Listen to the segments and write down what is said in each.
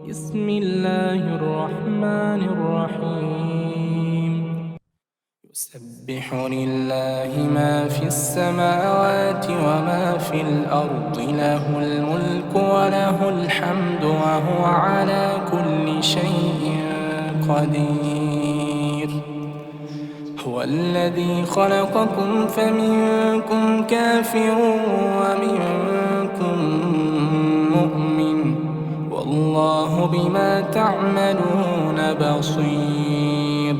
بسم الله الرحمن الرحيم. يسبح لله ما في السماوات وما في الأرض، له الملك وله الحمد وهو على كل شيء قدير. هو الذي خلقكم فمنكم كافر ومنكم مؤمن، والله بما تعملون بصير.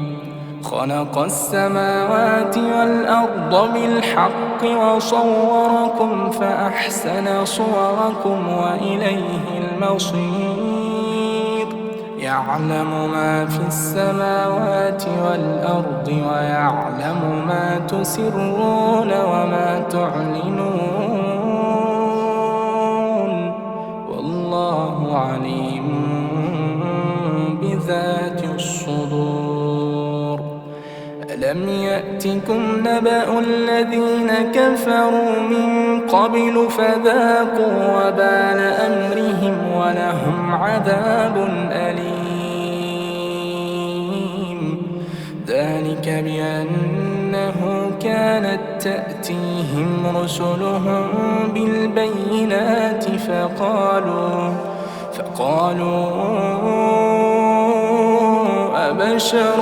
خلق السماوات والأرض بالحق وصوركم فأحسن صوركم وإليه المصير. يعلم ما في السماوات والأرض ويعلم ما تسرون وما تعلنون، والله عليم بذات الصدور. ألم يأتكم نبأ الذين كفروا من قبل فذاقوا وبال أمرهم ولهم عذاب أليم. ذلك بأنه كانت تأتيهم رسلهم بالبينات فقالوا أبشر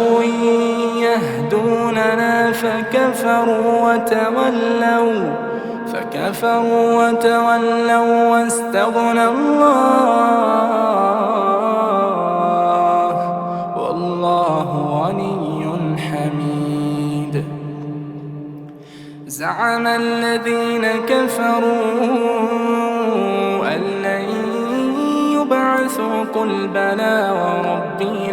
يهدوننا فكفروا وتولوا واستغنى الله، والله غني حميد. زعم الذين كفروا أن لن يبعثوا قل بلى وربي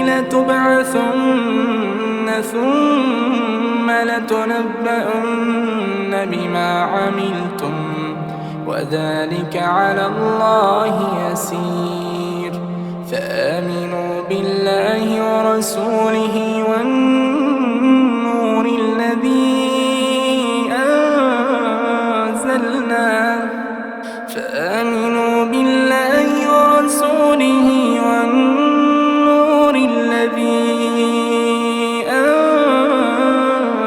لتبعثن ثم لتنبؤن بما عملتم وذلك على الله يسير. فآمنوا بالله ورسوله والنور الذي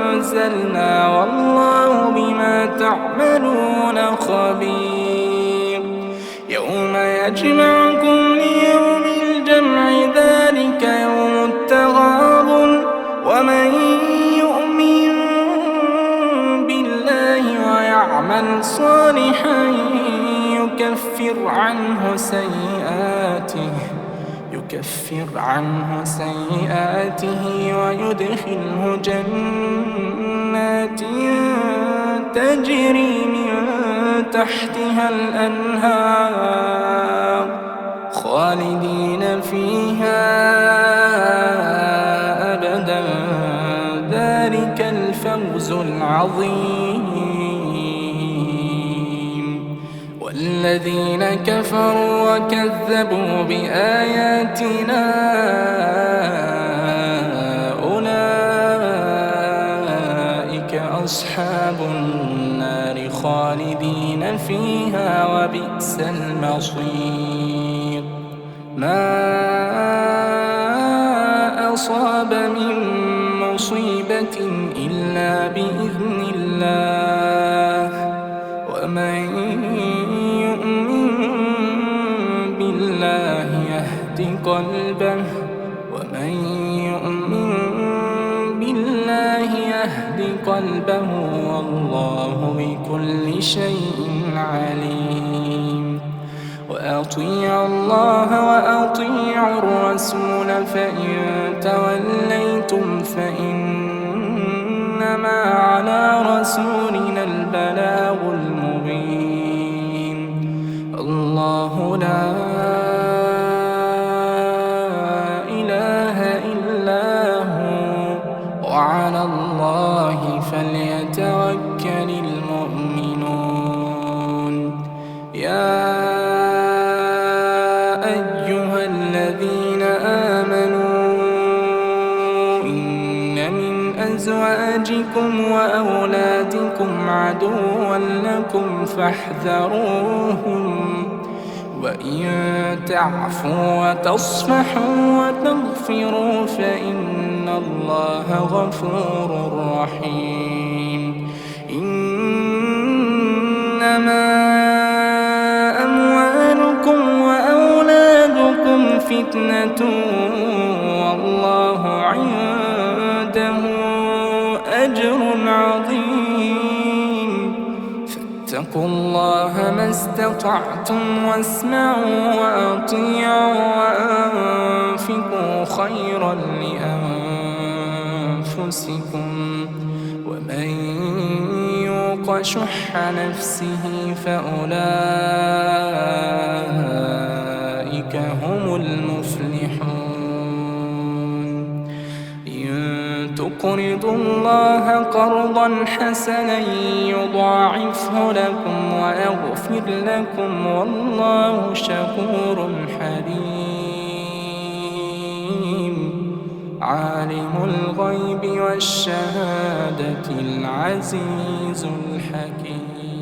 أنزلنا والله بما تعملون خبير. يوم يجمعكم ليوم الجمع ذلك يوم التغابن، ومن يؤمن بالله ويعمل صالحا يكفر عنه سيئاته ويدخله جنات تجري من تحتها الأنهار خالدين فيها أبدا، ذلك الفوز العظيم. والذين كفروا وكذبوا بآياتنا أولئك أصحاب النار خالدين فيها وبئس المصير. ما أصاب من مصيبة إلا بإذن الله، ومن يهد قلبه والله بكل شيء عليم. وأطيعوا الله وأطيعوا الرسول، فإن توليتم فإنما على رسولنا البلاغ المبين. الله لا وعلى الله فليتوكل المؤمنون. يا أيها الذين آمنوا إن من أزواجكم وأولادكم عدوا لكم فاحذروهم وإن تعفوا وتصفحوا وتغفروا فإن الله غفور رحيم. إنما أموالكم وأولادكم فتنة والله عنده أجر عظيم. فاتقوا الله ما استطعتم واسمعوا وأطيعوا وأنفقوا خيرا لأنفسكم ومن يوق شح نفسه فأولئك هم المفلحون. إن تقرضوا الله قرضا حسنا يضاعفه لكم ويغفر لكم والله شكور حليم. عالم الغيب والشهادة العزيز الحكيم.